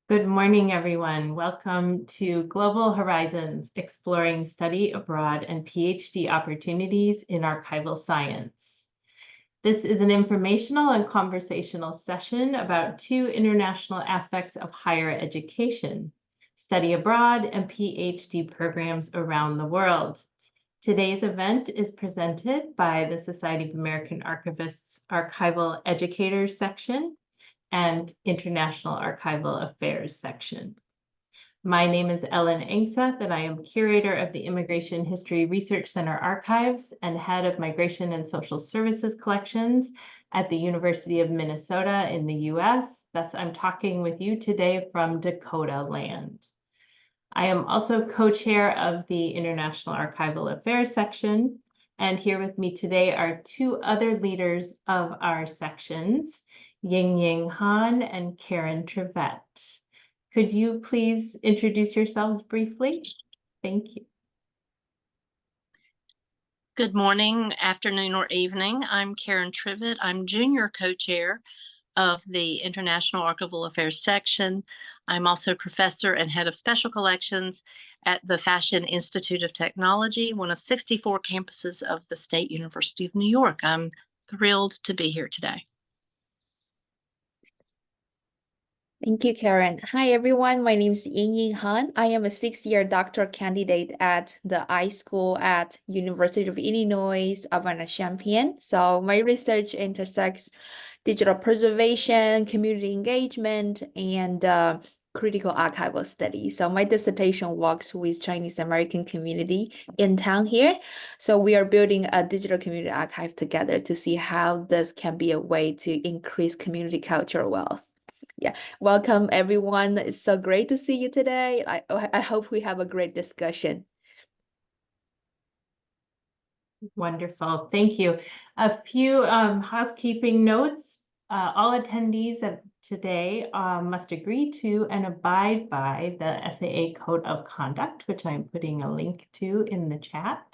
Good morning, everyone. Welcome to Global Horizons, Exploring Study Abroad and PhD Opportunities in Archival Science. This is an informational and conversational session about two international aspects of higher education, study abroad and PhD programs around the world. Today's event is presented by the Society of American Archivists Archival Educators section and International Archival Affairs section. My name is Ellen Engseth, and I am curator of the Immigration History Research Center Archives and head of Migration and Social Services Collections at the University of Minnesota in the US. Thus, I'm talking with you today from Dakota land. I am also co-chair of the International Archival Affairs section, and here with me today are two other leaders of our sections, Ying Han and Karen Trevette. Could you please introduce yourselves briefly? Thank you. Good morning, afternoon, or evening. I'm Karen Trevette. I'm junior co-chair of the International Archival Affairs section. I'm also professor and head of special collections at the Fashion Institute of Technology, one of 64 campuses of the State University of New York. I'm thrilled to be here today. Thank you, Karen. Hi, everyone. My name is Ying Han. I am a sixth-year doctoral candidate at the I School at University of Illinois, Urbana-Champaign. So my research intersects digital preservation, community engagement, and critical archival study. So my dissertation works with Chinese American community in town here. So we are building a digital community archive together to see how this can be a way to increase community cultural wealth. Yeah, welcome everyone. It's so great to see you today. I hope we have a great discussion. Wonderful, thank you. A few housekeeping notes. All attendees of today must agree to and abide by the SAA Code of Conduct, which I'm putting a link to in the chat.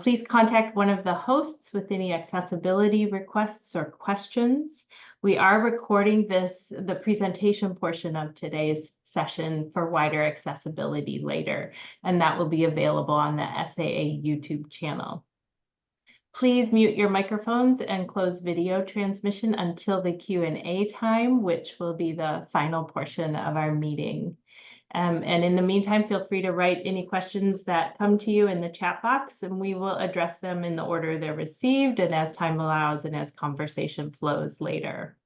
Please contact one of the hosts with any accessibility requests or questions. We are recording the presentation portion of today's session for wider accessibility later, and that will be available on the SAA YouTube channel. Please mute your microphones and close video transmission until the Q&A time, which will be the final portion of our meeting. And in the meantime, feel free to write any questions that come to you in the chat box, and we will address them in the order they're received and as time allows and as conversation flows later.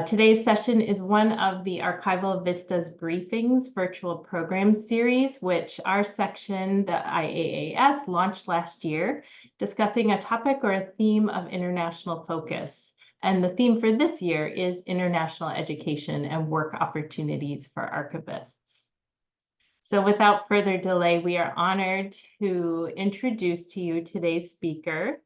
Today's session is one of the Archival Vistas Briefings virtual program series, which our section, the IAAS, launched last year, discussing a topic or a theme of international focus. And the theme for this year is international education and work opportunities for archivists. So without further delay, we are honored to introduce to you today's speaker.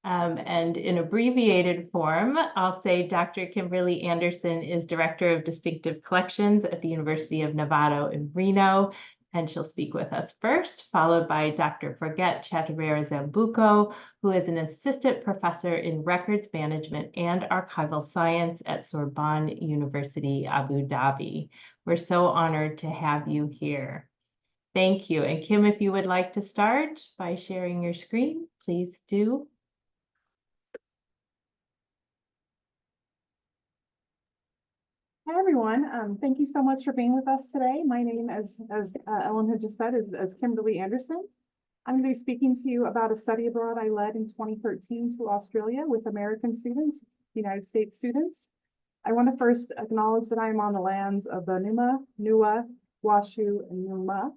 And in abbreviated form, I'll say Dr. Kimberly Anderson is Director of Distinctive Collections at the University of Nevada in Reno, and she'll speak with us first, followed by Dr. Forget Chaturvera-Zambuco, who is an assistant professor in records management and archival science at Sorbonne University, Abu Dhabi. We're so honored to have you here. Thank you. And Kim, if you would like to start by sharing your screen, please do. Hi, everyone. Thank you so much for being with us today. My name, as Ellen had just said, is Kimberly Anderson. I'm going to be speaking to you about a study abroad I led in 2013 to Australia with American students, United States students. I want to first acknowledge that I am on the lands of the Numa, Nua, Washu, and Numa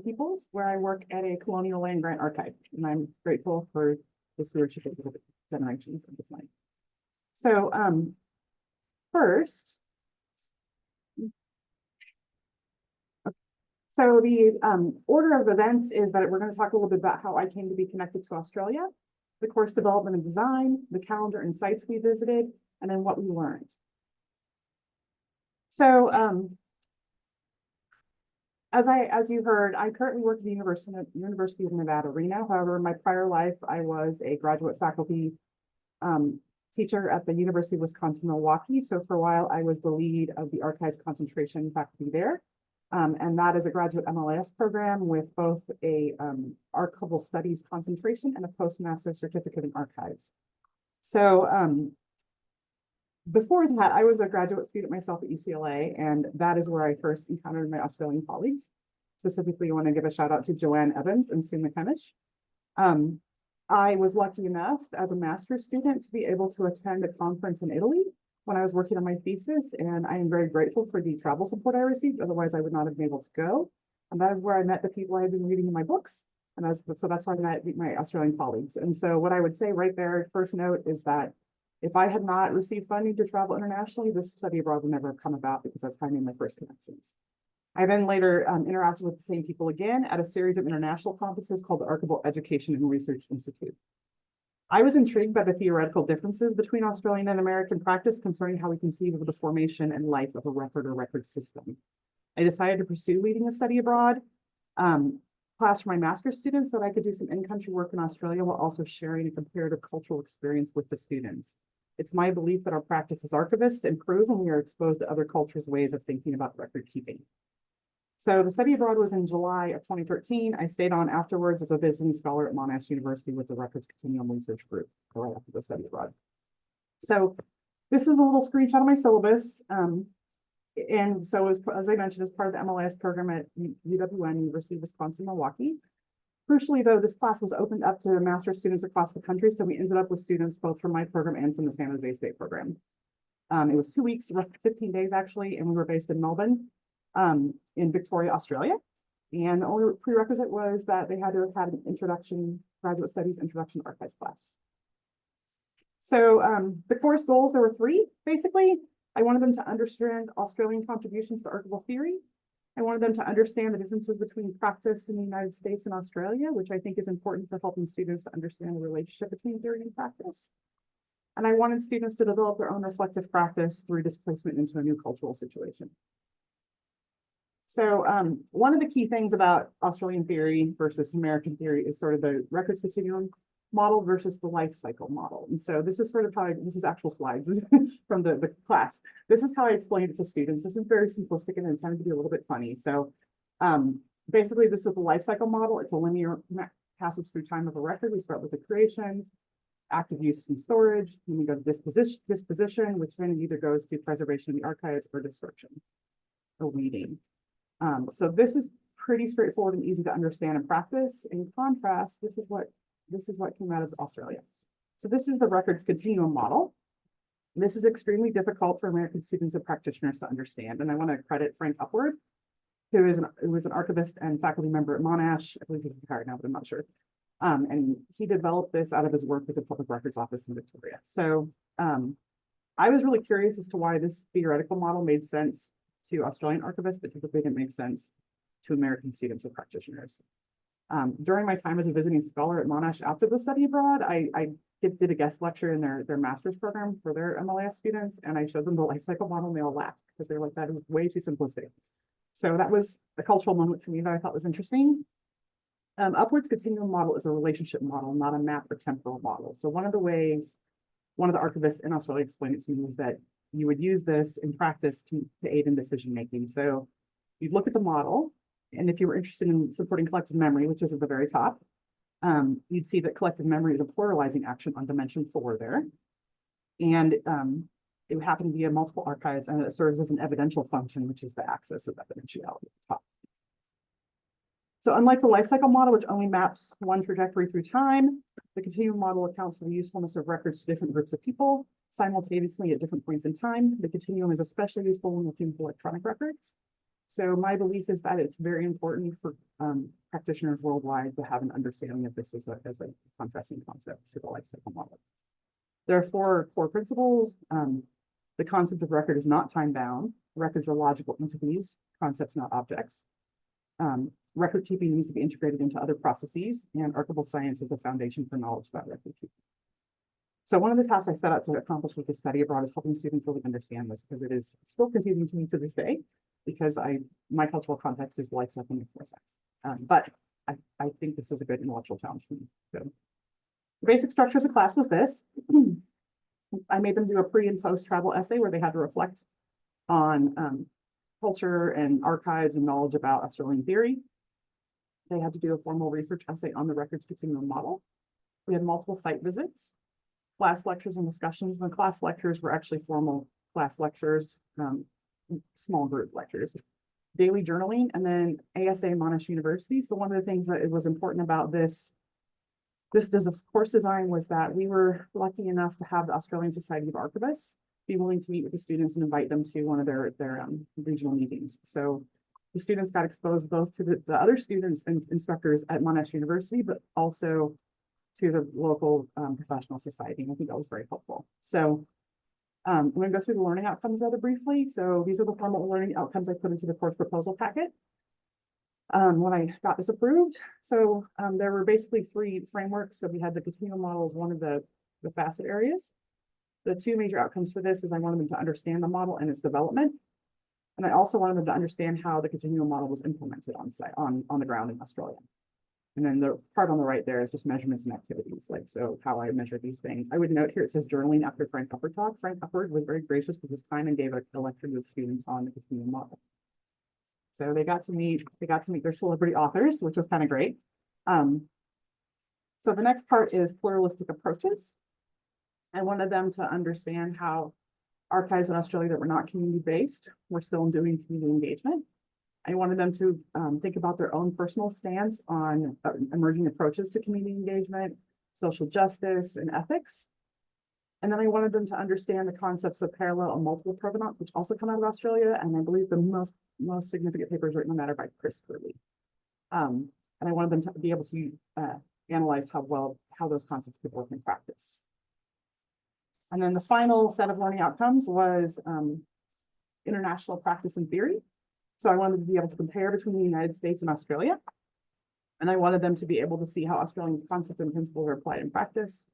peoples, where I work at a colonial land grant archive, and I'm grateful for the stewardship of the generations of this land. So first, so the order of events is that we're going to talk a little bit about how I came to be connected to Australia, the course development and design, the calendar and sites we visited, and then what we learned. So as you heard, I currently work at the University of Nevada, Reno. However, in my prior life, I was a graduate faculty teacher at the University of Wisconsin-Milwaukee. So for a while, I was the lead of the archives concentration faculty there. And that is a graduate MLIS program with both a archival studies concentration and a postmaster certificate in archives. So before that, I was a graduate student myself at UCLA, and that is where I first encountered my Australian colleagues. Specifically, I want to give a shout out to Joanne Evans and Sue McKemish. I was lucky enough as a master's student to be able to attend a conference in Italy when I was working on my thesis, and I am very grateful for the travel support I received. Otherwise, I would not have been able to go. And that is where I met the people I had been reading in my books. And so that's where I met my Australian colleagues. And so what I would say right there, first note, is that if I had not received funding to travel internationally, this study abroad would never have come about, because that's how I made my first connections. I then later interacted with the same people again at a series of international conferences called the Archival Education and Research Institute. I was intrigued by the theoretical differences between Australian and American practice concerning how we conceive of the formation and life of a record or record system. I decided to pursue leading a study abroad class for my master's students so that I could do some in-country work in Australia while also sharing a comparative cultural experience with the students. It's my belief that our practice as archivists improve when we are exposed to other cultures' ways of thinking about record keeping. So the study abroad was in July of 2013. I stayed on afterwards as a visiting scholar at Monash University with the Records Continuum Research Group right after the study abroad. So this is a little screenshot of my syllabus. And so as I mentioned, as part of the MLIS program at UWM, University of Wisconsin-Milwaukee. Crucially, though, this class was opened up to master's students across the country. So we ended up with students both from my program and from the San Jose State program. It was 2 weeks, roughly 15 days actually, and we were based in Melbourne, in Victoria, Australia. And the only prerequisite was that they had to have had an introduction, graduate studies introduction archives class. So the course goals, there were 3, basically. I wanted them to understand Australian contributions to archival theory. I wanted them to understand the differences between practice in the United States and Australia, which I think is important for helping students to understand the relationship between theory and practice. And I wanted students to develop their own reflective practice through displacement into a new cultural situation. So one of the key things about Australian theory versus American theory is sort of the records continuum model versus the life cycle model. And so this is sort of how this is actual slides from the class. This is how I explained it to students. This is very simplistic and intended to be a little bit funny. So basically this is the life cycle model. It's a linear passage through time of a record. We start with the creation, active use and storage, then we go to disposition, which then either goes to preservation in the archives or destruction or weeding. So this is pretty straightforward and easy to understand and practice. In contrast, this is what came out of Australia. So this is the records continuum model. This is extremely difficult for American students and practitioners to understand. And I want to credit Frank Upward, who was an archivist and faculty member at Monash. I believe he's retired now, but I'm not sure. And he developed this out of his work with the Public Records Office in Victoria. So I was really curious as to why this theoretical model made sense to Australian archivists, but typically didn't make sense to American students or practitioners. During my time as a visiting scholar at Monash after the study abroad, I did a guest lecture in their master's program for their MLIS students, and I showed them the life cycle model, and they all laughed because they're like, that is way too simplistic. So that was a cultural moment for me that I thought was interesting. Upwards continuum model is a relationship model, not a map or temporal model. So one of the ways one of the archivists in Australia explained it to me was that you would use this in practice to aid in decision making. So you'd look at the model, and if you were interested in supporting collective memory, which is at the very top, you'd see that collective memory is a pluralizing action on dimension 4 there. And it would happen via multiple archives, and it serves as an evidential function, which is the axis of evidentiality at the top. So unlike the life cycle model, which only maps one trajectory through time, the continuum model accounts for the usefulness of records to different groups of people simultaneously at different points in time. The continuum is especially useful when looking for electronic records. So my belief is that it's very important for practitioners worldwide to have an understanding of this as a contrasting concept to the life cycle model. There are 4 core principles. The concept of record is not time-bound. Records are logical entities, concepts, not objects. Record keeping needs to be integrated into other processes, and archival science is a foundation for knowledge about record keeping. So one of the tasks I set out to accomplish with the study abroad is helping students really understand this, because it is still confusing to me to this day, because my cultural context is life cycle makes more sense. But I think this is a good intellectual challenge for me. So the basic structure of the class was this. I made them do a pre and post travel essay where they had to reflect on culture and archives and knowledge about Australian theory. They had to do a formal research essay on the records continuum model. We had multiple site visits, class lectures and discussions. The class lectures were actually formal class lectures, small group lectures, daily journaling, and then ASA Monash University. So one of the things that it was important about this course design was that we were lucky enough to have the Australian Society of Archivists be willing to meet with the students and invite them to one of their regional meetings. So the students got exposed both to the other students and instructors at Monash University, but also to the local professional society. And I think that was very helpful. So I'm going to go through the learning outcomes rather briefly. So these are the formal learning outcomes I put into the course proposal packet when I got this approved. So there were basically 3 frameworks. So we had the continuum model as one of the facet areas. The 2 major outcomes for this is I wanted them to understand the model and its development. And I also wanted them to understand how the continuum model was implemented on site, on the ground in Australia. And then the part on the right there is just measurements and activities, like so how I measure these things. I would note here it says journaling after Frank Upward talk. Frank Upward was very gracious with his time and gave a lecture to the students on the continuum model. So they got to meet their celebrity authors, which was kind of great. So the next part is pluralistic approaches. I wanted them to understand how archives in Australia that were not community-based were still doing community engagement. I wanted them to think about their own personal stance on emerging approaches to community engagement, social justice, and ethics. And then I wanted them to understand the concepts of parallel and multiple provenance, which also come out of Australia. And I believe the most significant paper is written on that are by Chris Curley. And I wanted them to be able to analyze how those concepts could work in practice. And then the final set of learning outcomes was international practice and theory. So I wanted to be able to compare between the United States and Australia. And I wanted them to be able to see how Australian concepts and principles are applied in practice.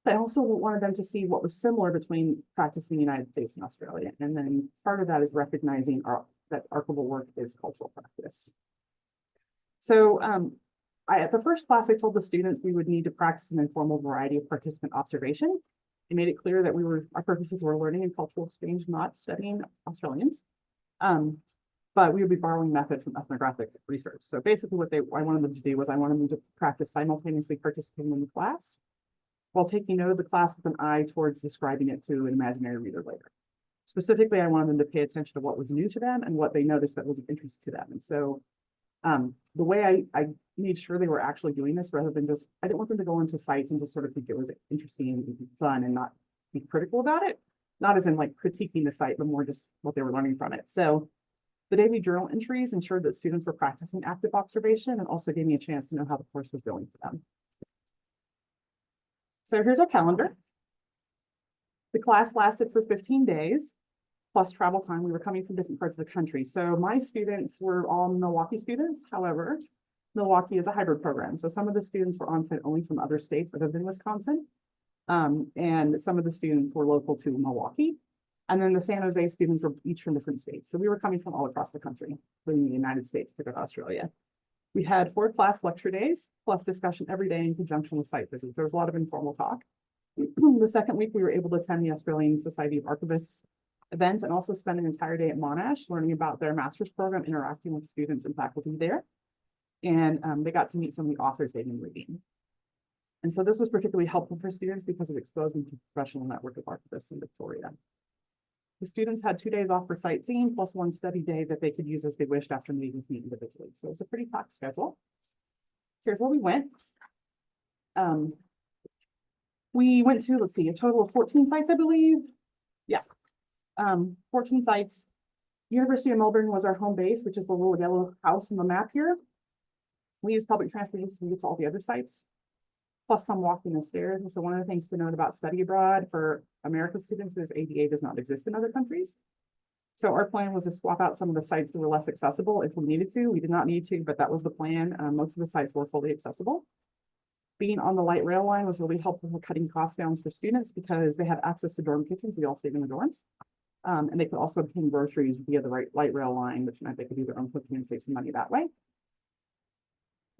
I also wanted them to see what was similar between practice in the United States and Australia. And then part of that is recognizing that archival work is cultural practice. So at the first class, I told the students we would need to practice an informal variety of participant observation. I made it clear that our purposes were learning and cultural exchange, not studying Australians. But we would be borrowing methods from ethnographic research. So basically what I wanted them to do was I wanted them to practice simultaneously participating in the class while taking note of the class with an eye towards describing it to an imaginary reader later. Specifically, I wanted them to pay attention to what was new to them and what they noticed that was of interest to them. And so the way I made sure they were actually doing this rather than just, I didn't want them to go into sites and just sort of think it was interesting and fun and not be critical about it. Not as in like critiquing the site, but more just what they were learning from it. So the daily journal entries ensured that students were practicing active observation and also gave me a chance to know how the course was going for them. So here's our calendar. The class lasted for 15 days, plus travel time. We were coming from different parts of the country. So my students were all Milwaukee students. However, Milwaukee is a hybrid program. So some of the students were on site only from other states other than Wisconsin. And some of the students were local to Milwaukee. And then the San Jose students were each from different states. So we were coming from all across the country, including the United States to go to Australia. We had 4 class lecture days, plus discussion every day in conjunction with site visits. There was a lot of informal talk. The second week, we were able to attend the Australian Society of Archivists event and also spend an entire day at Monash learning about their master's program, interacting with students and faculty there. And they got to meet some of the authors they'd been reading. And so this was particularly helpful for students because it exposed them to the professional network of archivists in Victoria. The students had 2 days off for sightseeing, plus 1 study day that they could use as they wished after meeting with me individually. So it's a pretty packed schedule. Here's where we went. We went to, let's see, a total of 14 sites, I believe. Yeah, 14 sites. University of Melbourne was our home base, which is the little yellow house in the map here. We used public transportation to get to all the other sites, plus some walking the stairs. And so one of the things to note about study abroad for American students is ADA does not exist in other countries. So our plan was to swap out some of the sites that were less accessible if we needed to. We did not need to, but that was the plan. Most of the sites were fully accessible. Being on the light rail line was really helpful for cutting costs down for students because they had access to dorm kitchens. We all stayed in the dorms. And they could also obtain groceries via the light rail line, which meant they could do their own cooking and save some money that way.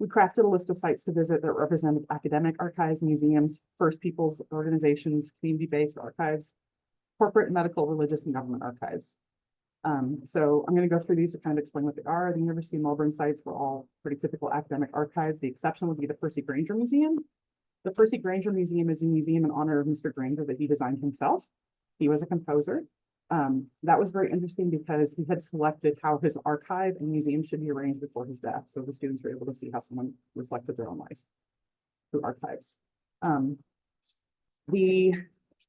We crafted a list of sites to visit that represented academic archives, museums, First Peoples organizations, community-based archives, corporate, medical, religious, and government archives. So I'm going to go through these to kind of explain what they are. The University of Melbourne sites were all pretty typical academic archives. The exception would be the Percy Granger Museum. The Percy Granger Museum is a museum in honor of Mr. Granger that he designed himself. He was a composer. That was very interesting because he had selected how his archive and museum should be arranged before his death. So the students were able to see how someone reflected their own life through archives. The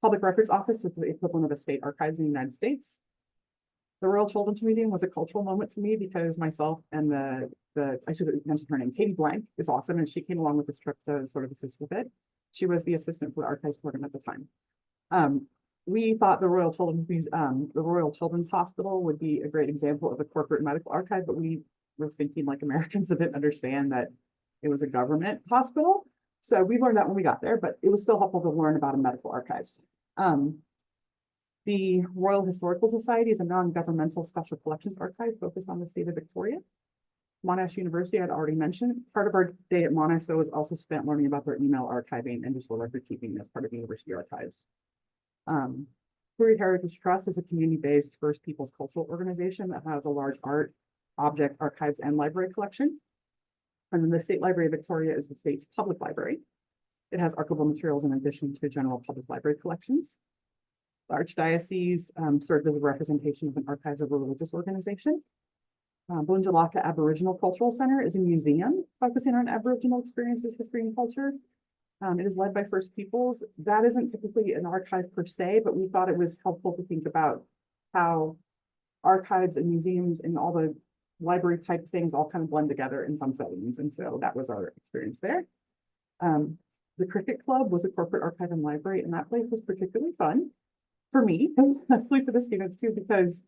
Public Records Office is the equivalent of the state archives in the United States. The Royal Children's Museum was a cultural moment for me because myself and I should have mentioned her name, Katie Blank is awesome, and she came along with this trip to sort of assist with it. She was the assistant for the archives program at the time. We thought the Royal Children's Hospital would be a great example of a corporate medical archive, but we were thinking like Americans that didn't understand that it was a government hospital. So we learned that when we got there, but it was still helpful to learn about a medical archives. The Royal Historical Society is a non-governmental special collections archive focused on the state of Victoria. Monash University, I'd already mentioned. Part of our day at Monash, though, was also spent learning about their email archiving and digital record keeping as part of university archives. Korea Heritage Trust is a community-based First Peoples cultural organization that has a large art, object, archives, and library collection. And then the State Library of Victoria is the state's public library. It has archival materials in addition to general public library collections. The Archdiocese served as a representation of an archives of a religious organization. Boonjalaka Aboriginal Cultural Center is a museum focusing on Aboriginal experiences, history, and culture. It is led by First Peoples. That isn't typically an archive per se, but we thought it was helpful to think about how archives and museums and all the library type things all kind of blend together in some settings. And so that was our experience there. The Cricket Club was a corporate archive and library, and that place was particularly fun for me, and hopefully for the students too, because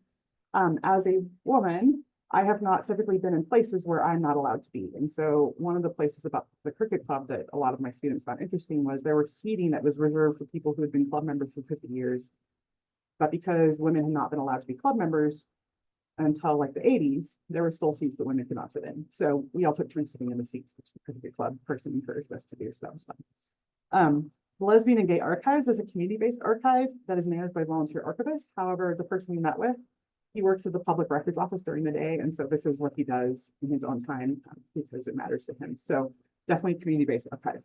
as a woman, I have not typically been in places where I'm not allowed to be. And so one of the places about the Cricket Club that a lot of my students found interesting was there was seating that was reserved for people who had been club members for 50 years. But because women had not been allowed to be club members until like the 80s, there were still seats that women could not sit in. So we all took turns sitting in the seats, which the Cricket Club person encouraged us to do. So that was fun. The Lesbian and Gay Archives is a community-based archive that is managed by volunteer archivists. However, the person we met with, he works at the Public Records Office during the day, and so this is what he does in his own time because it matters to him. So definitely community-based archive.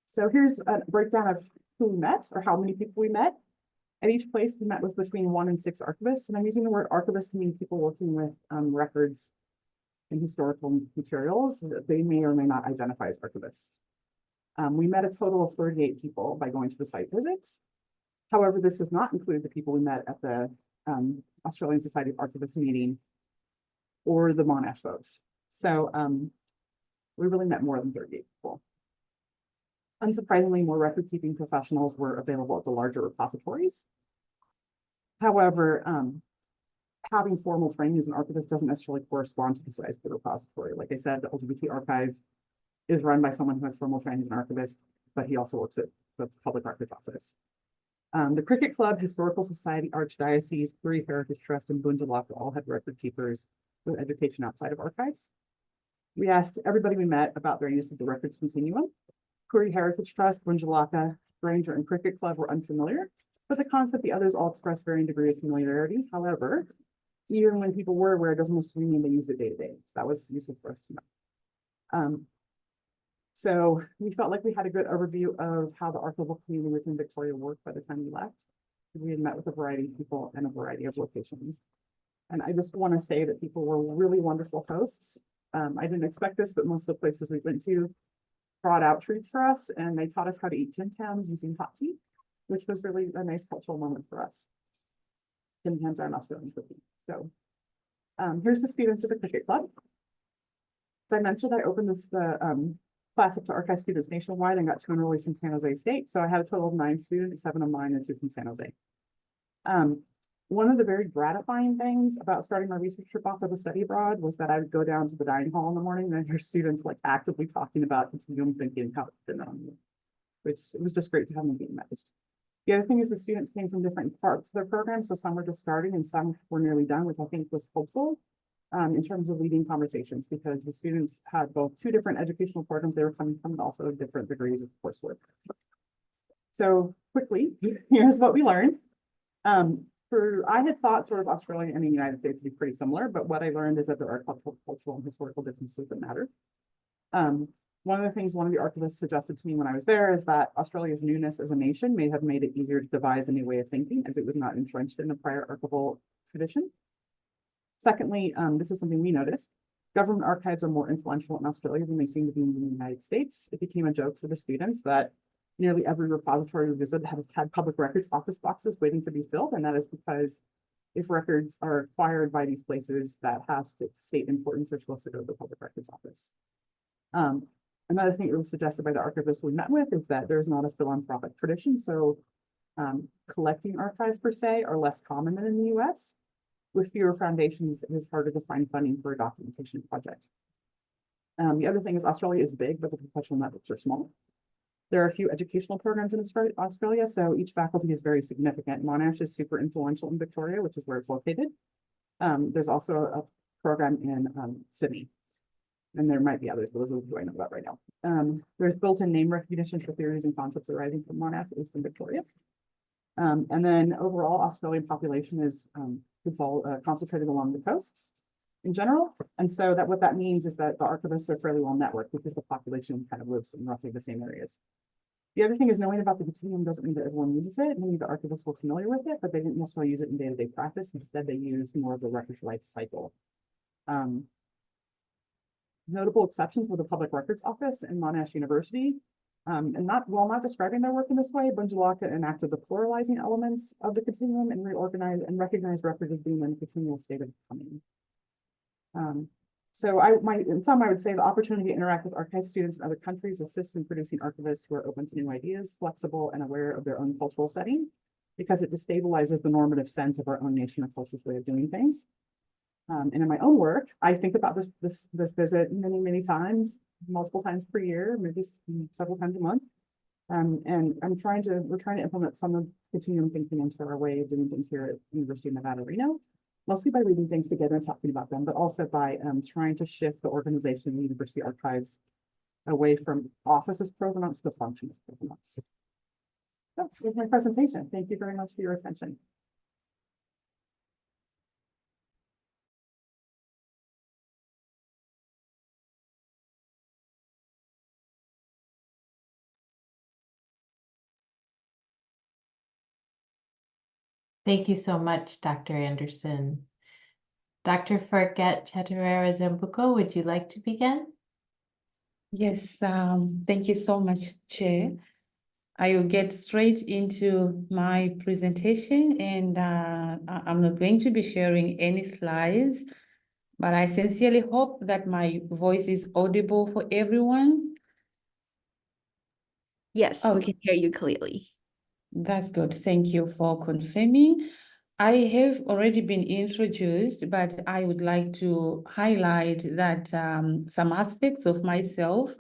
So here's a breakdown of who we met or how many people we met. At each place, we met with between 1 and 6 archivists, and I'm using the word archivist to mean people working with records and historical materials that they may or may not identify as archivists. We met a total of 38 people by going to the site visits. However, this does not include the people we met at the Australian Society of Archivists meeting or the Monash folks. So we really met more than 38 people. Unsurprisingly, more record-keeping professionals were available at the larger repositories. However, having formal training as an archivist doesn't necessarily correspond to the size of the repository. Like I said, the LGBT archive is run by someone who has formal training as an archivist, but he also works at the Public Records Office. The Cricket Club, Historical Society, Archdiocese, Korea Heritage Trust, and Boonjalaka all had record keepers with education outside of archives. We asked everybody we met about their use of the records continuum. Korea Heritage Trust, Boonjalaka, Granger, and Cricket Club were unfamiliar, but the concept the others all expressed varying degrees of familiarity. However, even when people were aware, it doesn't necessarily mean they use it day to day. So that was useful for us to know. So we felt like we had a good overview of how the archival community within Victoria worked by the time we left, because we had met with a variety of people and a variety of locations. And I just want to say that people were really wonderful hosts. I didn't expect this, but most of the places we went to brought out treats for us, and they taught us how to eat Tim Tams using hot tea, which was really a nice cultural moment for us. Tim Tams are an Australian cookie. So here's the students of the Cricket Club. As I mentioned, I opened the class up to archive students nationwide and got 2 enrollees from San Jose State. So I had a total of 9 students, 7 of mine and 2 from San Jose. One of the very gratifying things about starting my research trip off of a study abroad was that I would go down to the dining hall in the morning and hear students like actively talking about continuum thinking, how it's been on me, which it was just great to have them being managed. The other thing is the students came from different parts of their program. So some were just starting and some were nearly done, which I think was hopeful in terms of leading conversations, because the students had both two different educational programs they were coming from, and also different degrees of coursework. So quickly, here's what we learned. I had thought sort of Australia and the United States would be pretty similar, but what I learned is that there are cultural and historical differences that matter. One of the things one of the archivists suggested to me when I was there is that Australia's newness as a nation may have made it easier to devise a new way of thinking, as it was not entrenched in the prior archival tradition. Secondly, this is something we noticed. Government archives are more influential in Australia than they seem to be in the United States. It became a joke for the students that nearly every repository we visited had public records office boxes waiting to be filled, and that is because if records are acquired by these places that have state importance, they're supposed to go to the public records office. Another thing that was suggested by the archivist we met with is that there's not a philanthropic tradition, so collecting archives per se are less common than in the US. With fewer foundations, it is harder to find funding for a documentation project. The other thing is Australia is big, but the professional networks are small. There are a few educational programs in Australia, so each faculty is very significant. Monash is super influential in Victoria, which is where it's located. There's also a program in Sydney, and there might be others, but those are who I know about right now. There's built-in name recognition for theories and concepts arising from Monash, at least in Victoria. And then overall, Australian population is it's all concentrated along the coasts in general. And so that what that means is that the archivists are fairly well networked because the population kind of lives in roughly the same areas. The other thing is knowing about the continuum doesn't mean that everyone uses it. Many of the archivists were familiar with it, but they didn't necessarily use it in day-to-day practice. Instead, they used more of the records life cycle. Notable exceptions were the Public Records Office and Monash University. And while not describing their work in this way, Bunjalaka enacted the pluralizing elements of the continuum and reorganized and recognized records as being in a continual state of becoming. So in sum, I would say the opportunity to interact with archive students in other countries assists in producing archivists who are open to new ideas, flexible, and aware of their own cultural setting, because it destabilizes the normative sense of our own nation or culture's way of doing things. And in my own work, I think about this visit many times, multiple times per year, maybe several times a month. And we're trying to implement some of continuum thinking into our way of doing things here at University of Nevada, Reno, mostly by reading things together and talking about them, but also by trying to shift the organization of the university archives away from office as provenance to function as provenance. That's my presentation. Thank you very much for your attention. Thank you so much, Dr. Anderson. Dr. Forget Chattarera Zambuco, would you like to begin? Yes, thank you so much, Chair. I will get straight into my presentation, and I'm not going to be sharing any slides, but I sincerely hope that my voice is audible for everyone. Yes, we can hear you clearly. That's good. Thank you for confirming. I have already been introduced, but I would like to highlight that some aspects of myself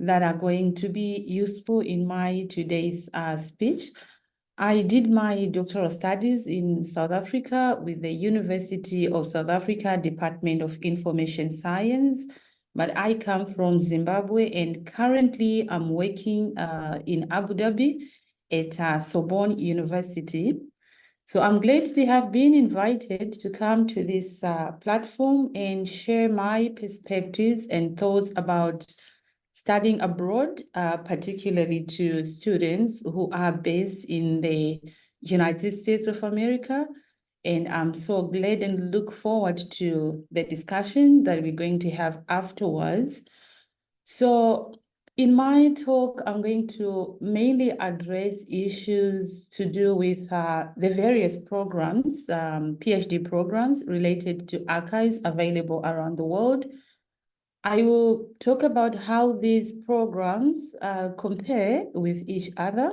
that are going to be useful in my today's speech. I did my doctoral studies in South Africa with the University of South Africa Department of Information Science, but I come from Zimbabwe, and currently I'm working in Abu Dhabi at Sorbonne University. So I'm glad to have been invited to come to this platform and share my perspectives and thoughts about studying abroad, particularly to students who are based in the United States of America. And I'm so glad and look forward to the discussion that we're going to have afterwards. So in my talk, I'm going to mainly address issues to do with the various programs, PhD programs related to archives available around the world. I will talk about how these programs compare with each other,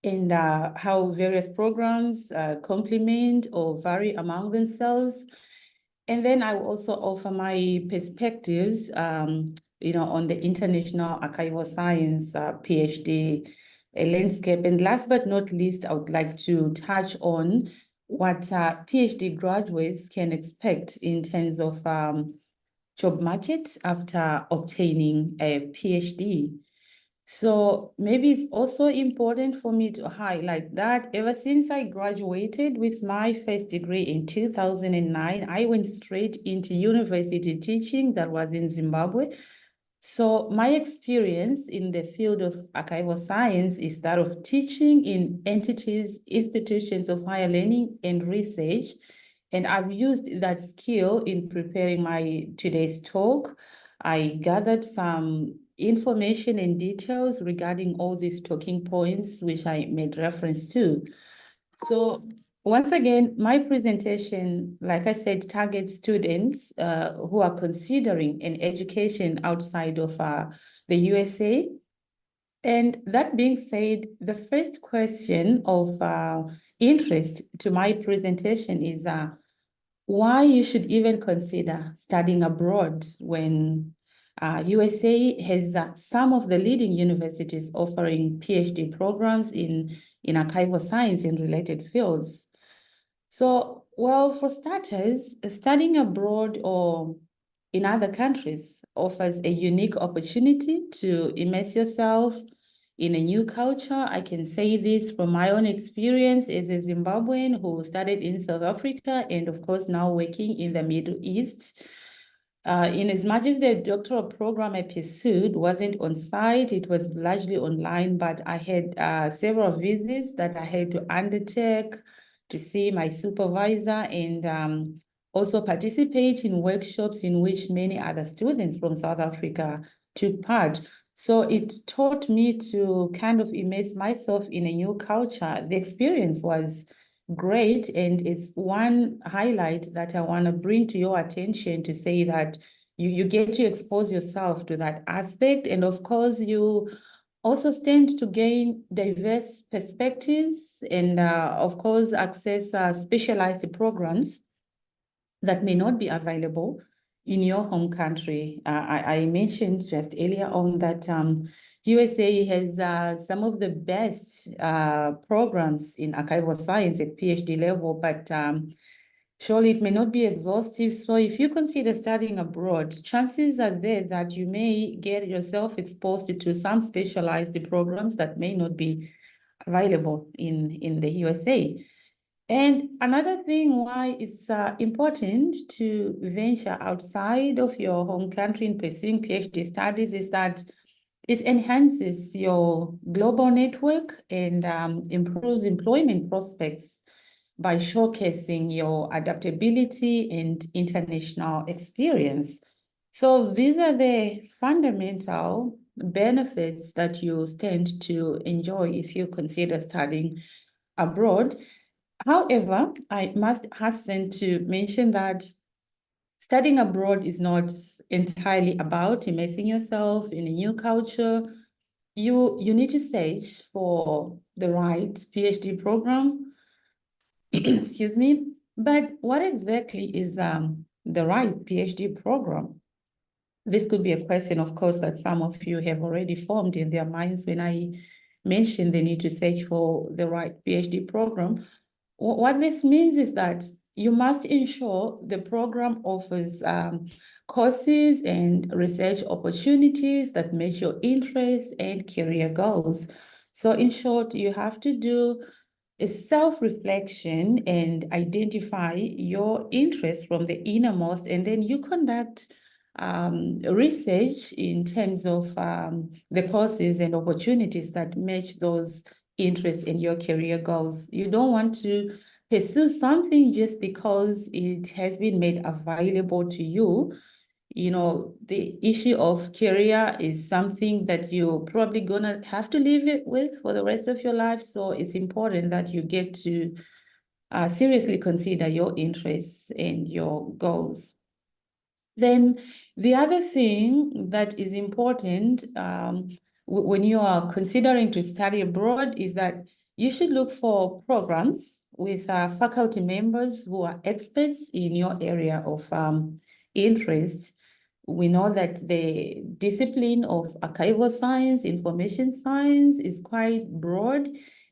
and how various programs complement or vary among themselves. And then I will also offer my perspectives on the international archival science PhD landscape. And last but not least, I would like to touch on what PhD graduates can expect in terms of job market after obtaining a PhD. So maybe it's also important for me to highlight that ever since I graduated with my first degree in 2009, I went straight into university teaching that was in Zimbabwe. So my experience in the field of archival science is that of teaching in entities, institutions of higher learning and research. And I've used that skill in preparing my today's talk. I gathered some information and details regarding all these talking points, which I made reference to. So once again, my presentation, like I said, targets students who are considering an education outside of the USA. And that being said, the first question of interest to my presentation is why you should even consider studying abroad when USA has some of the leading universities offering PhD programs in archival science and related fields. So, well, for starters, studying abroad or in other countries offers a unique opportunity to immerse yourself in a new culture. I can say this from my own experience as a Zimbabwean who studied in South Africa and, of course, now working in the Middle East. In as much as the doctoral program I pursued wasn't on site, it was largely online, but I had several visits that I had to undertake to see my supervisor and also participate in workshops in which many other students from South Africa took part. So it taught me to kind of immerse myself in a new culture. The experience was great, and it's one highlight that I want to bring to your attention to say that you get to expose yourself to that aspect, and of course you also stand to gain diverse perspectives and of course access specialized programs that may not be available in your home country. I mentioned just earlier on that USA has some of the best programs in archival science at PhD level, but surely it may not be exhaustive. So if you consider studying abroad, chances are there that you may get yourself exposed to some specialized programs that may not be available in the USA. And another thing why it's important to venture outside of your home country in pursuing PhD studies is that it enhances your global network and improves employment prospects by showcasing your adaptability and international experience. So these are the fundamental benefits that you stand to enjoy if you consider studying abroad. However, I must hasten to mention that studying abroad is not entirely about immersing yourself in a new culture. You need to search for the right PhD program. Excuse me. But what exactly is the right PhD program? This could be a question, of course, that some of you have already formed in their minds when I mentioned the need to search for the right PhD program. What this means is that you must ensure the program offers courses and research opportunities that match your interests and career goals. So in short, you have to do a self-reflection and identify your interests from the innermost, and then you conduct research in terms of the courses and opportunities that match those interests in your career goals. You don't want to pursue something just because it has been made available to you. You know, the issue of career is something that you're probably gonna have to live it with for the rest of your life. So it's important that you get to seriously consider your interests and your goals. Then the other thing that is important when you are considering to study abroad is that you should look for programs with faculty members who are experts in your area of interest. We know that the discipline of archival science, information science is quite broad,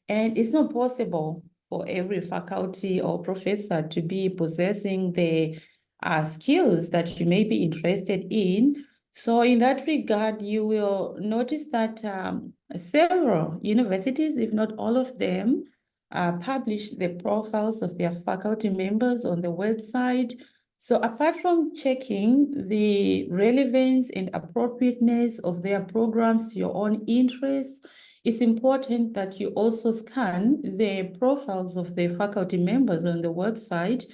and it's not possible for every faculty or professor to be possessing the skills that you may be interested in. So in that regard, you will notice that several universities, if not all of them, publish the profiles of their faculty members on the website. So apart from checking the relevance and appropriateness of their programs to your own interests, it's important that you also scan the profiles of the faculty members on the website,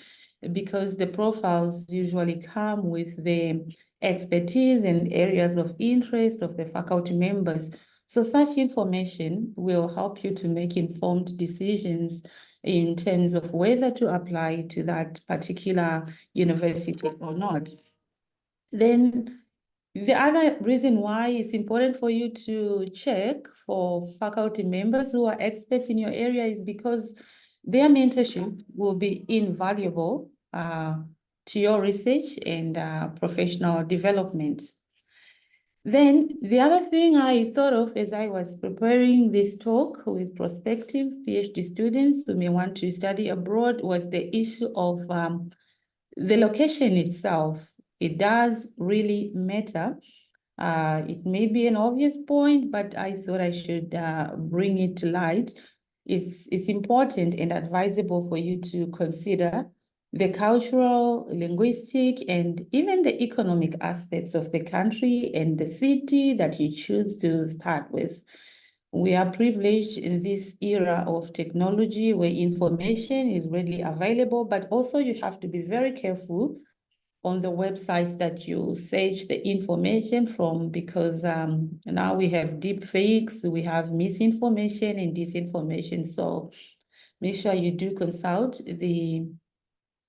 because the profiles usually come with the expertise and areas of interest of the faculty members. So such information will help you to make informed decisions in terms of whether to apply to that particular university or not. Then the other reason why it's important for you to check for faculty members who are experts in your area is because their mentorship will be invaluable to your research and professional development. Then the other thing I thought of as I was preparing this talk with prospective PhD students who may want to study abroad was the issue of the location itself. It does really matter. It may be an obvious point, but I thought I should bring it to light. It's important and advisable for you to consider the cultural, linguistic, and even the economic aspects of the country and the city that you choose to start with. We are privileged in this era of technology where information is readily available, but also you have to be very careful on the websites that you search the information from, because now we have deep fakes, we have misinformation and disinformation. So make sure you do consult the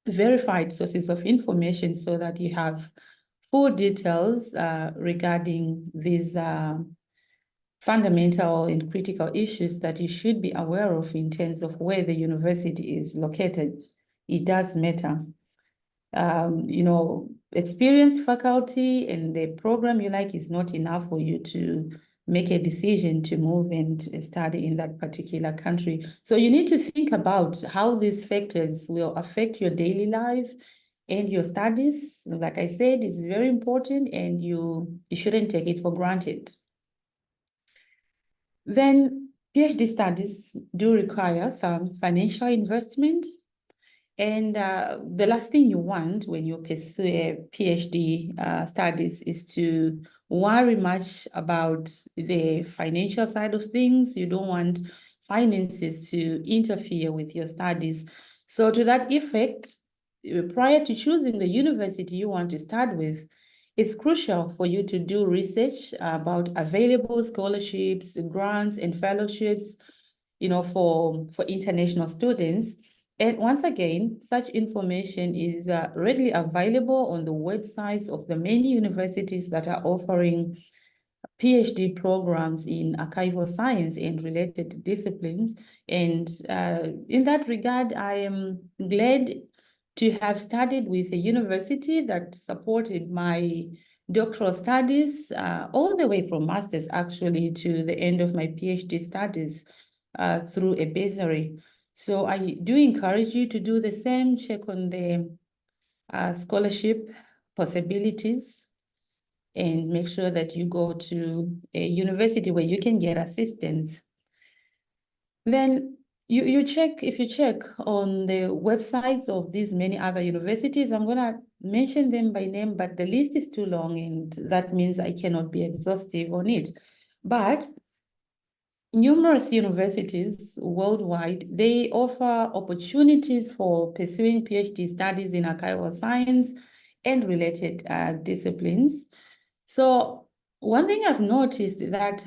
verified sources of information so that you have full details regarding these fundamental and critical issues that you should be aware of in terms of where the university is located. It does matter. You know, experienced faculty and the program you like is not enough for you to make a decision to move and study in that particular country. So you need to think about how these factors will affect your daily life and your studies. Like I said, it's very important, and you shouldn't take it for granted. Then PhD studies do require some financial investment. And the last thing you want when you pursue a PhD studies is to worry much about the financial side of things. You don't want finances to interfere with your studies. So to that effect, prior to choosing the university you want to start with, it's crucial for you to do research about available scholarships, grants, and fellowships, you know, for international students. And once again, such information is readily available on the websites of the many universities that are offering PhD programs in archival science and related disciplines. And in that regard, I am glad to have studied with a university that supported my doctoral studies all the way from master's actually to the end of my PhD studies through a bursary. So I do encourage you to do the same, check on the scholarship possibilities, and make sure that you go to a university where you can get assistance. Then if you check on the websites of these many other universities, I'm gonna mention them by name, but the list is too long, and that means I cannot be exhaustive on it. But numerous universities worldwide, they offer opportunities for pursuing PhD studies in archival science and related disciplines. So one thing I've noticed that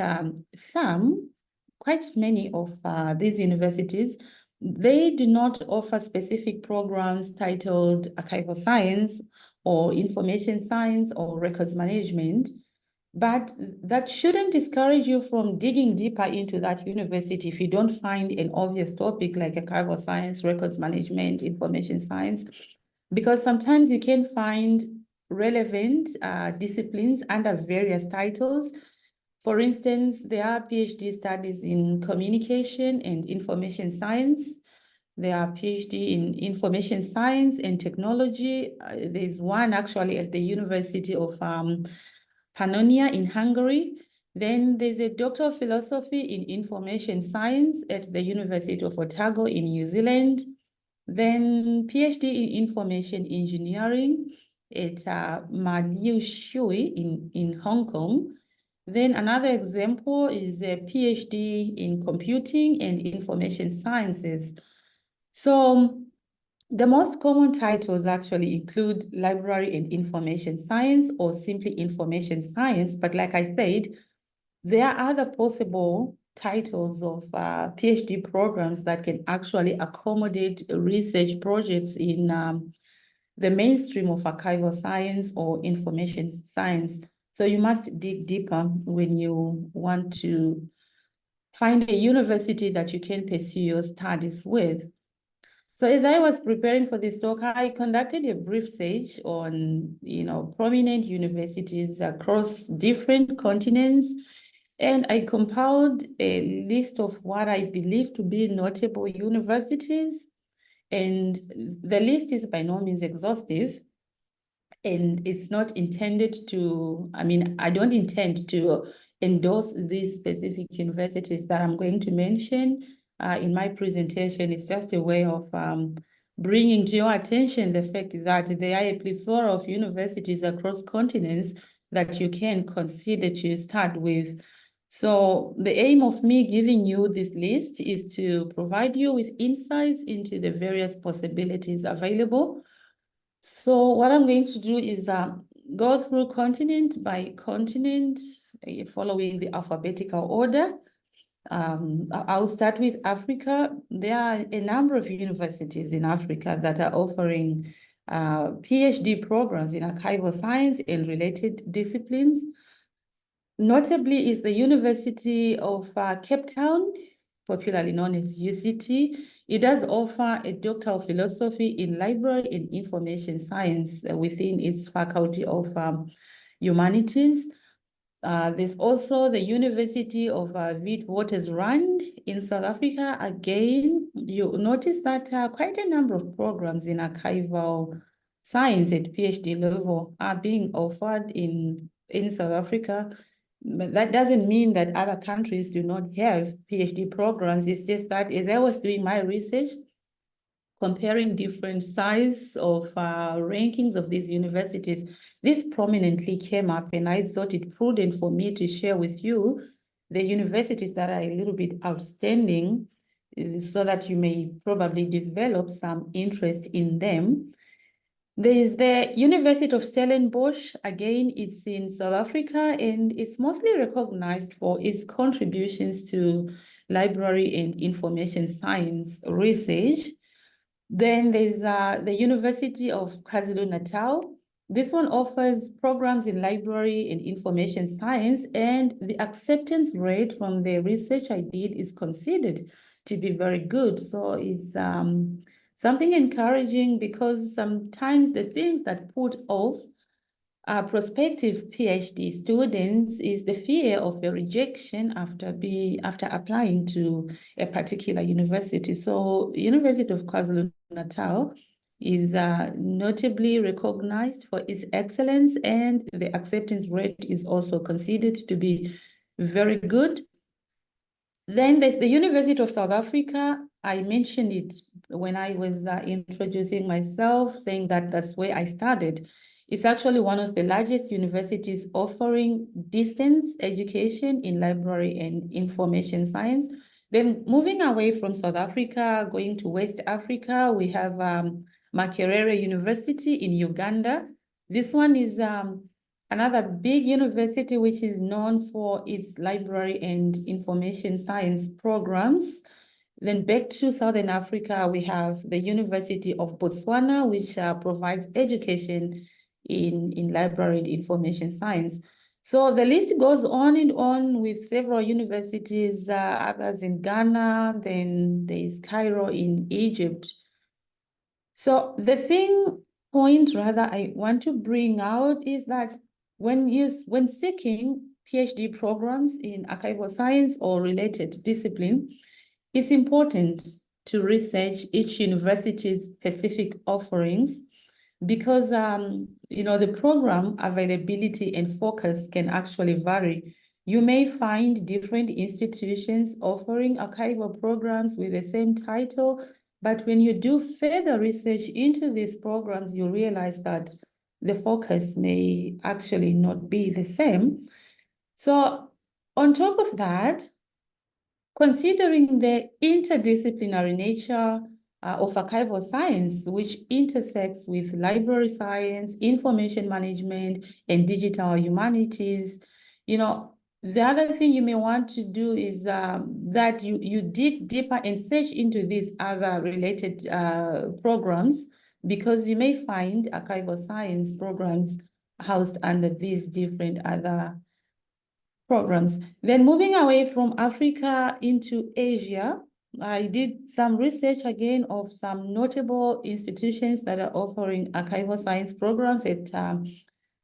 quite many of these universities, they do not offer specific programs titled archival science or information science or records management. But that shouldn't discourage you from digging deeper into that university if you don't find an obvious topic like archival science, records management, information science, because sometimes you can find relevant disciplines under various titles. For instance, there are PhD studies in communication and information science. There are PhD in information science and technology. There's one actually at the University of Pannonia in Hungary. Then there's a Doctor of Philosophy in Information Science at the University of Otago in New Zealand. Then PhD in Information Engineering at Ma Liu Shui in Hong Kong. Then another example is a PhD in Computing and Information Sciences. So the most common titles actually include Library and Information Science or simply Information Science. But like I said, there are other possible titles of PhD programs that can actually accommodate research projects in the mainstream of archival science or information science. So you must dig deeper when you want to find a university that you can pursue your studies with. So as I was preparing for this talk, I conducted a brief search on, prominent universities across different continents, and I compiled a list of what I believe to be notable universities. And the list is by no means exhaustive, and it's not intended to, I don't intend to endorse these specific universities that I'm going to mention in my presentation. It's just a way of bringing to your attention the fact that there are a plethora of universities across continents that you can consider to start with. So the aim of me giving you this list is to provide you with insights into the various possibilities available. So what I'm going to do is go through continent by continent, following the alphabetical order. I'll start with Africa. There are a number of universities in Africa that are offering PhD programs in archival science and related disciplines. Notably is the University of Cape Town, popularly known as UCT. It does offer a Doctor of Philosophy in Library and Information Science within its Faculty of Humanities. There's also the University of Witwatersrand in South Africa. Again, you notice that quite a number of programs in archival science at PhD level are being offered in South Africa. But that doesn't mean that other countries do not have PhD programs. It's just that as I was doing my research, comparing different size of rankings of these universities, this prominently came up, and I thought it prudent for me to share with you the universities that are a little bit outstanding so that you may probably develop some interest in them. There is the University of Stellenbosch. Again, it's in South Africa, and it's mostly recognized for its contributions to library and information science research. Then there's the University of KwaZulu-Natal. This one offers programs in library and information science, and the acceptance rate from the research I did is considered to be very good. So it's something encouraging, because sometimes the things that put off prospective PhD students is the fear of a rejection after applying to a particular university. So University of KwaZulu-Natal is notably recognized for its excellence, and the acceptance rate is also considered to be very good. Then there's the University of South Africa. I mentioned it when I was introducing myself, saying that that's where I started. It's actually one of the largest universities offering distance education in library and information science. Then moving away from South Africa, going to West Africa, we have Makerere University in Uganda. This one is another big university which is known for its library and information science programs. Then back to Southern Africa, we have the University of Botswana, which provides education in library and information science. So the list goes on and on with several universities, others in Ghana, then there's Cairo in Egypt. So the point I want to bring out is that when seeking PhD programs in archival science or related discipline, it's important to research each university's specific offerings because, the program availability and focus can actually vary. You may find different institutions offering archival programs with the same title, but when you do further research into these programs, you realize that the focus may actually not be the same. So on top of that, considering the interdisciplinary nature of archival science, which intersects with library science, information management, and digital humanities, the other thing you may want to do is that you dig deeper and search into these other related programs, because you may find archival science programs housed under these different other programs. Then moving away from Africa into Asia, I did some research again of some notable institutions that are offering archival science programs at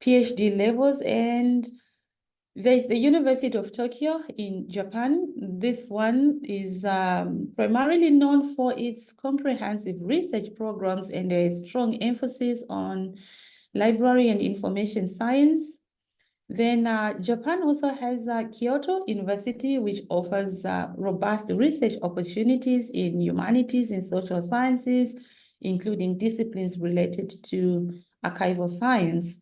PhD levels, and there's the University of Tokyo in Japan. This one is primarily known for its comprehensive research programs and a strong emphasis on library and information science. Then Japan also has Kyoto University, which offers robust research opportunities in humanities and social sciences, including disciplines related to archival science.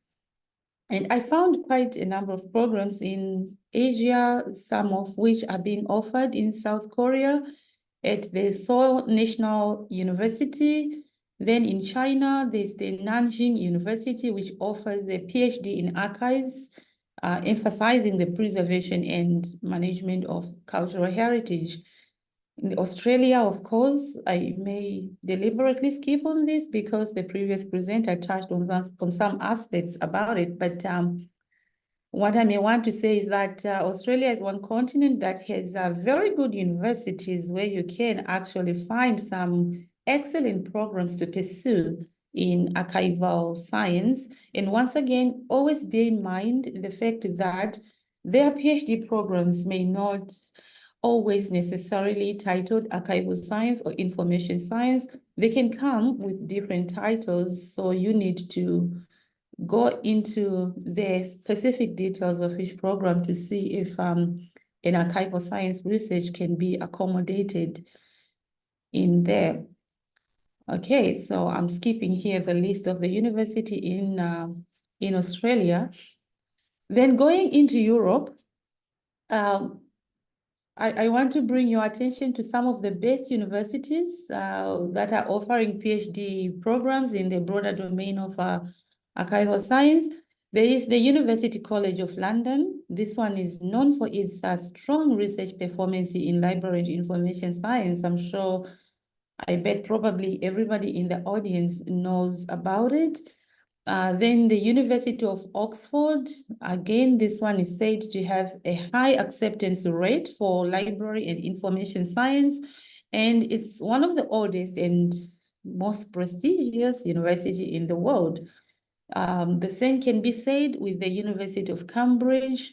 And I found quite a number of programs in Asia, some of which are being offered in South Korea at the Seoul National University. Then in China, there's the Nanjing University, which offers a PhD in archives, emphasizing the preservation and management of cultural heritage. In Australia, of course, I may deliberately skip on this because the previous presenter touched on some aspects about it, but what I may want to say is that Australia is one continent that has very good universities where you can actually find some excellent programs to pursue in archival science. And once again, always bear in mind the fact that their PhD programs may not always necessarily titled archival science or information science. They can come with different titles, so you need to go into the specific details of each program to see if an archival science research can be accommodated in there. Okay, so I'm skipping here the list of the university in Australia. Then going into Europe, I want to bring your attention to some of the best universities that are offering PhD programs in the broader domain of archival science. There is the University College of London. This one is known for its strong research performance in library and information science. I'm sure, I bet probably everybody in the audience knows about it. Then the University of Oxford, again, this one is said to have a high acceptance rate for library and information science, and it's one of the oldest and most prestigious university in the world. The same can be said with the University of Cambridge,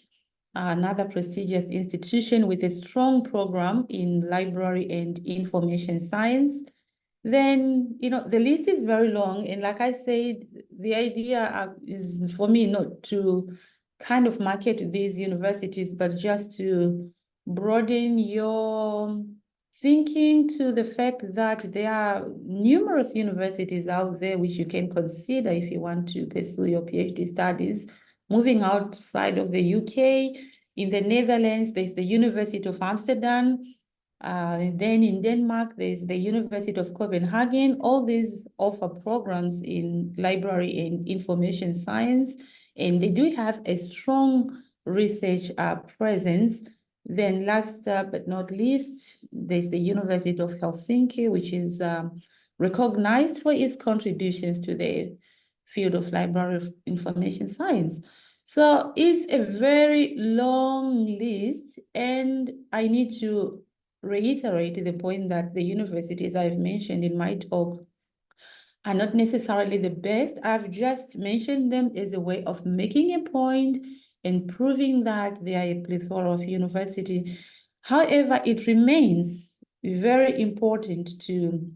another prestigious institution with a strong program in library and information science. Then, the list is very long. And like I said, the idea is for me not to kind of market these universities, but just to broaden your thinking to the fact that there are numerous universities out there which you can consider if you want to pursue your PhD studies. Moving outside of the UK, in the Netherlands, there's the University of Amsterdam. Then in Denmark, there's the University of Copenhagen. All these offer programs in library and information science, and they do have a strong research presence. Then last but not least, there's the University of Helsinki, which is recognized for its contributions to the field of library of information science. So it's a very long list, and I need to reiterate the point that the universities I've mentioned in my talk are not necessarily the best. I've just mentioned them as a way of making a point and proving that they are a plethora of university. However, it remains very important to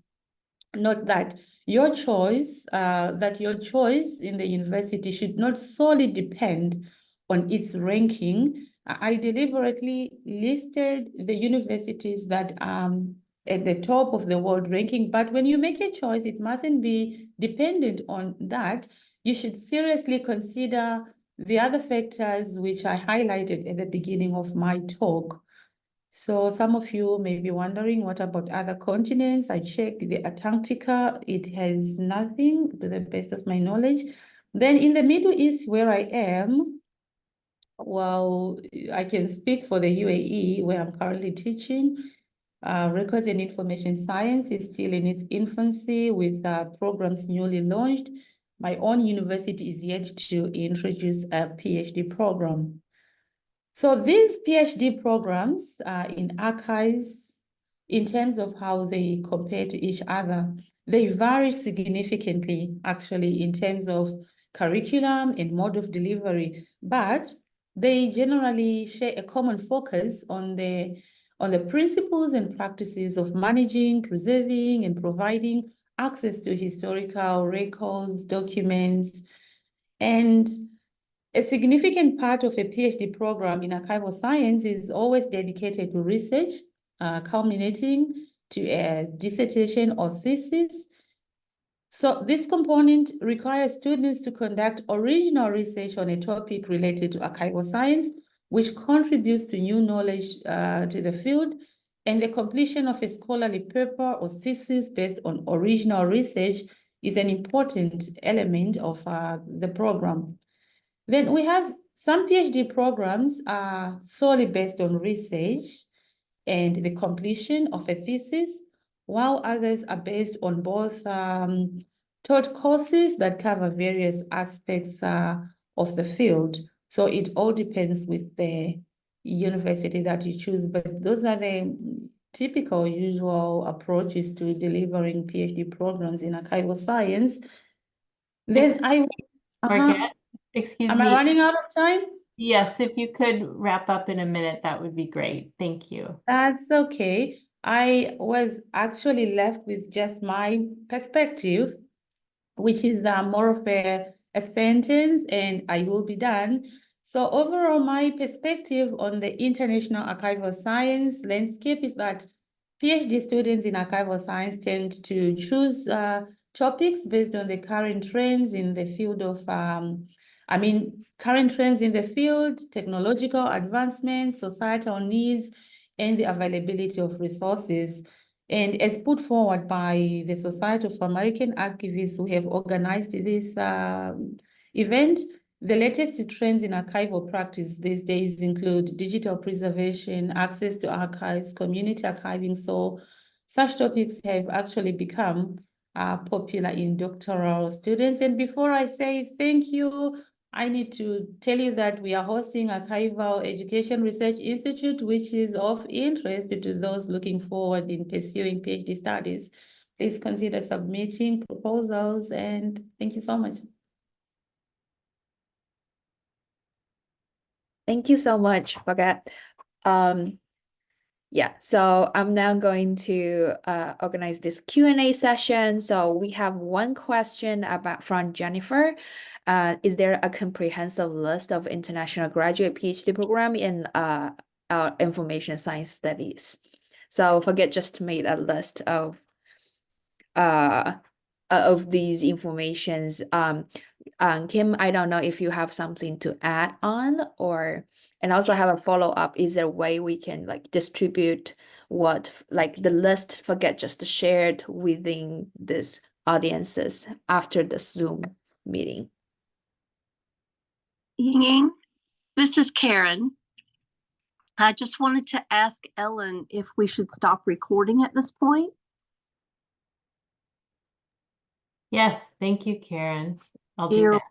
note that your choice in the university should not solely depend on its ranking. I deliberately listed the universities that at the top of the world ranking, but when you make a choice, it mustn't be dependent on that. You should seriously consider the other factors which I highlighted at the beginning of my talk. So some of you may be wondering, what about other continents? I checked the Antarctica. It has nothing to the best of my knowledge. Then in the Middle East where I am, well, I can speak for the UAE where I'm currently teaching. Records and Information Science is still in its infancy with programs newly launched. My own university is yet to introduce a PhD program. So these PhD programs in archives, in terms of how they compare to each other, they vary significantly, actually, in terms of curriculum and mode of delivery, but they generally share a common focus on the principles and practices of managing, preserving, and providing access to historical records, documents, and a significant part of a PhD program in archival science is always dedicated to research, culminating to a dissertation or thesis. So this component requires students to conduct original research on a topic related to archival science, which contributes to new knowledge to the field, and the completion of a scholarly paper or thesis based on original research is an important element of the program. Then we have some PhD programs are solely based on research and the completion of a thesis, while others are based on both taught courses that cover various aspects of the field. So it all depends with the university that you choose, but those are the typical usual approaches to delivering PhD programs in archival science. Then Forget, excuse am I me. running out of time? Yes, if you could wrap up in a minute, that would be great. Thank you. That's okay. I was actually left with just my perspective, which is more of a sentence, and I will be done. So overall, my perspective on the international archival science landscape is that PhD students in archival science tend to choose topics based on the current trends in the field of, current trends in the field, technological advancements, societal needs, and the availability of resources. And as put forward by the Society of American Archivists who have organized this event, the latest trends in archival practice these days include digital preservation, access to archives, community archiving. So such topics have actually become popular in doctoral students. And before I say thank you, I need to tell you that we are hosting Archival Education Research Institute, which is of interest to those looking forward in pursuing PhD studies. Please consider submitting proposals, and thank you so much. Thank you so much, Forget. Yeah, so I'm now going to organize this Q&A session. So we have one question from Jennifer. Is there a comprehensive list of international graduate PhD program in information science studies? So Forget just made a list of these informations. Kim, I don't know if you have something to add on, and also have a follow-up. Is there a way we can like distribute the list Forget just shared within this audiences after the Zoom meeting? Ying, this is Karen. I just wanted to ask Ellen if we should stop recording at this point. Yes, thank you, Karen. I'll do You're that.